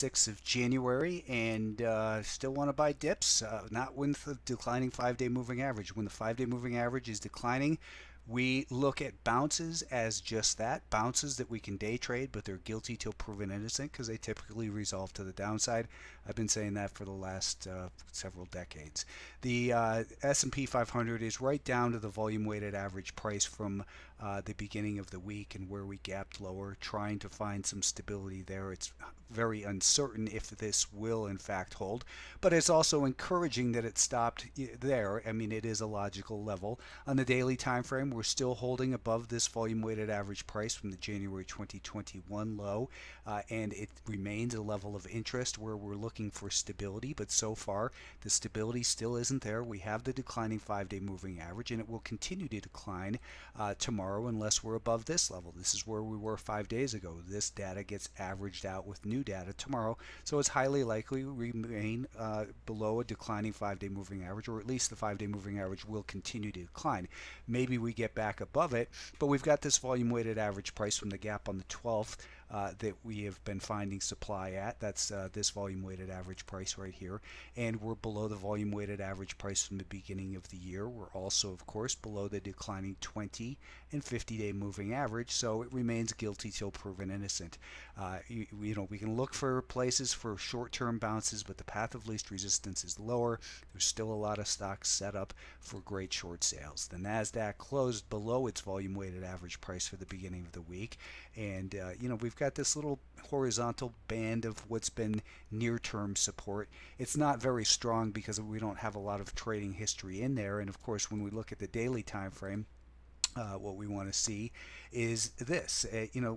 6th of January, and still want to buy dips, not when the declining 5-day moving average. When the 5-day moving average is declining, we look at bounces as just that, bounces that we can day trade, but they're guilty till proven innocent because they typically resolve to the downside. I've been saying that for the last several decades. The S&P 500 is right down to the volume weighted average price from the beginning of the week and where we gapped lower, trying to find some stability there. It's very uncertain if this will in fact hold, but it's also encouraging that it stopped there. I mean, it is a logical level. On the daily time frame, we're still holding above this volume weighted average price from the January 2021 low, and it remains a level of interest where we're looking for stability, but so far the stability still isn't there. We have the declining 5-day moving average, and it will continue to decline tomorrow unless we're above this level. This is where we were 5 days ago. This data gets averaged out with new data tomorrow, so it's highly likely we remain below a declining 5-day moving average, or at least the 5-day moving average will continue to decline. Maybe we get back above it, but we've got this volume weighted average price from the gap on the 12th that we have been finding supply at. That's this volume weighted average price right here, and we're below the volume weighted average price from the beginning of the year. We're also, of course, below the declining 20 and 50-day moving average, so it remains guilty till proven innocent. We can look for places for short-term bounces, but the path of least resistance is lower. There's still a lot of stocks set up for great short sales. The Nasdaq closed below its volume weighted average price for the beginning of the week, and we've got this little horizontal band of what's been near-term support. It's not very strong because we don't have a lot of trading history in there, and of course when we look at the daily time frame, what we want to see is this.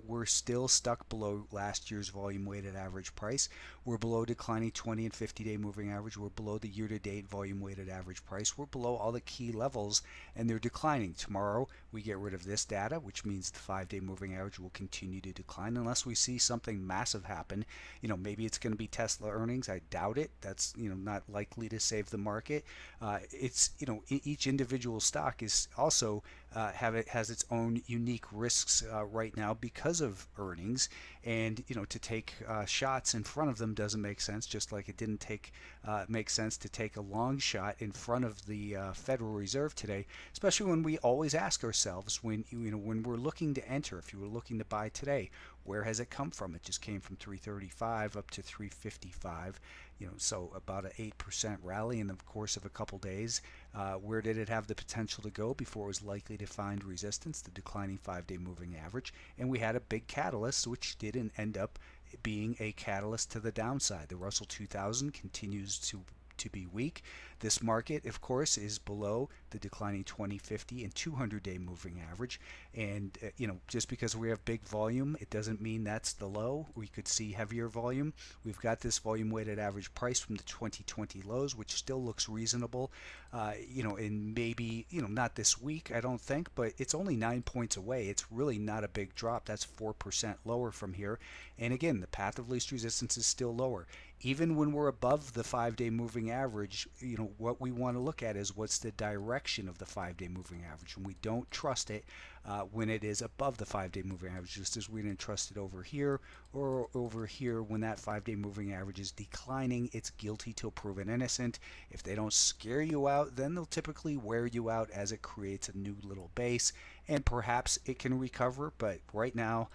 We're still stuck below last year's volume weighted average price. We're below declining 20 and 50-day moving average. We're below the year-to-date volume weighted average price. We're below all the key levels, and they're declining. Tomorrow, we get rid of this data, which means the 5-day moving average will continue to decline unless we see something massive happen. Maybe it's going to be Tesla earnings. I doubt it. That's not likely to save the market. Each individual stock is also has its own unique risks right now because of earnings, and to take shots in front of them doesn't make sense. Just like it didn't make sense to take a long shot in front of the Federal Reserve today, especially when we always ask ourselves when we're looking to enter, if you were looking to buy today, where has it come from? It just came from 335 up to 355. So about an 8% rally in the course of a couple days. Where did it have the potential to go before it was likely to find resistance? The declining 5-day moving average. And we had a big catalyst, which didn't end up being a catalyst to the downside. The Russell 2000 continues to be weak. This market, of course, is below the declining 20, 50, and 200-day moving average. And, just because we have big volume, it doesn't mean that's the low. We could see heavier volume. We've got this volume weighted average price from the 2020 lows, which still looks reasonable. And maybe, not this week, I don't think, but it's only 9 points away. It's really not a big drop. That's 4% lower from here. And again, the path of least resistance is still lower. Even when we're above the 5-day moving average, what we want to look at is what's the direction of the 5-day moving average. And we don't trust it when it is above the 5-day moving average, just as we didn't trust it over here or over here when that 5-day moving average is declining. It's guilty till proven innocent. If they don't scare you out, then they'll typically wear you out as it creates a new little base, and perhaps it can recover, but right now,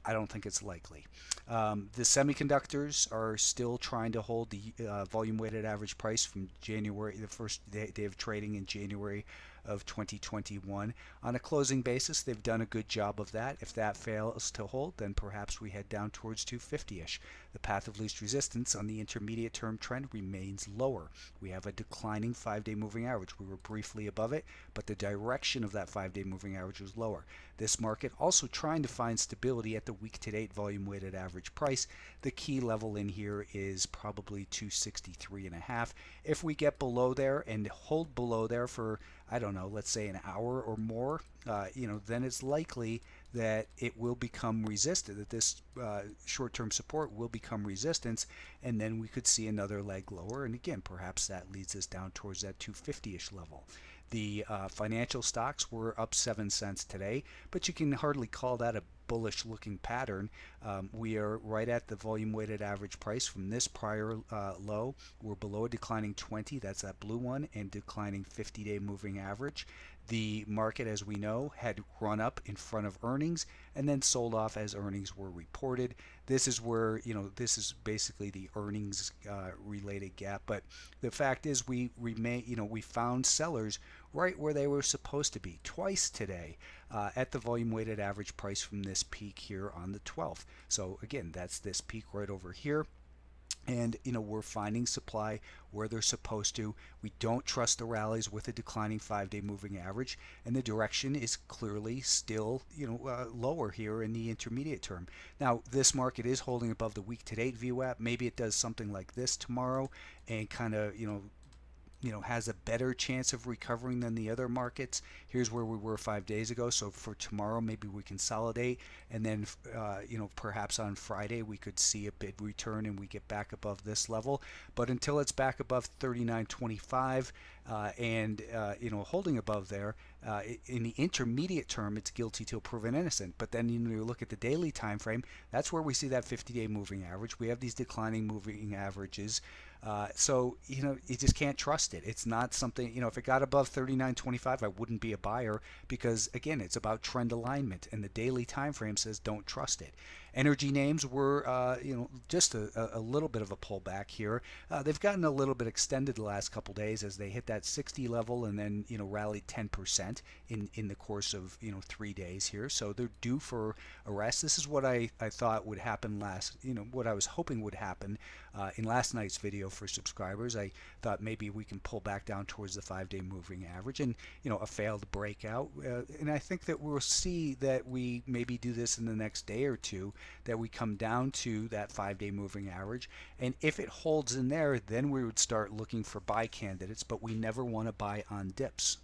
I don't think it's likely. The semiconductors are still trying to hold the volume weighted average price from January, the first day of trading in January of 2021. On a closing basis, they've done a good job of that. If that fails to hold, then perhaps we head down towards 250-ish. The path of least resistance on the intermediate term trend remains lower. We have a declining 5-day moving average. We were briefly above it, but the direction of that 5-day moving average was lower. This market also trying to find stability at the week-to-date volume-weighted average price. The key level in here is probably 263.5. If we get below there and hold below there for, I don't know, let's say an hour or more, then it's likely that it will become resistant, that this short-term support will become resistance, and then we could see another leg lower, and again, perhaps that leads us down towards that 250-ish level. The financial stocks were up 7 cents today, but you can hardly call that a bullish looking pattern. We are right at the volume weighted average price from this prior low. We're below a declining 20, that's that blue one, and declining 50-day moving average. The market, as we know, had run up in front of earnings and then sold off as earnings were reported. This is where, this is basically the earnings related gap. But the fact is, we found sellers right where they were supposed to be twice today at the volume weighted average price from this peak here on the 12th. So again, that's this peak right over here. And we're finding supply where they're supposed to. We don't trust the rallies with a declining 5-day moving average, and the direction is clearly still lower here in the intermediate term. Now this market is holding above the week to date VWAP. Maybe it does something like this tomorrow and kind of has a better chance of recovering than the other markets. Here's where we were 5 days ago. So for tomorrow, maybe we consolidate, and then perhaps on Friday we could see a big return and we get back above this level. But until it's back above 39.25 and holding above there, in the intermediate term, it's guilty till proven innocent. But then you look at the daily time frame. That's where we see that 50-day moving average. We have these declining moving averages. So you just can't trust it. It's not something, if it got above 39.25, I wouldn't be a buyer, because again, it's about trend alignment, and the daily time frame says don't trust it. Energy names were just a little bit of a pullback here. They've gotten a little bit extended the last couple days as they hit that 60 level and then rallied 10% in the course of 3 days here. So they're due for a rest. This is what I thought would happen what I was hoping would happen in last night's video for subscribers. I thought maybe we can pull back down towards the 5-day moving average, and a failed breakout. And I think that we'll see that we maybe do this in the next day or two, that we come down to that 5-day moving average. And if it holds in there, then we would start looking for buy candidates, but we never want to buy on dips.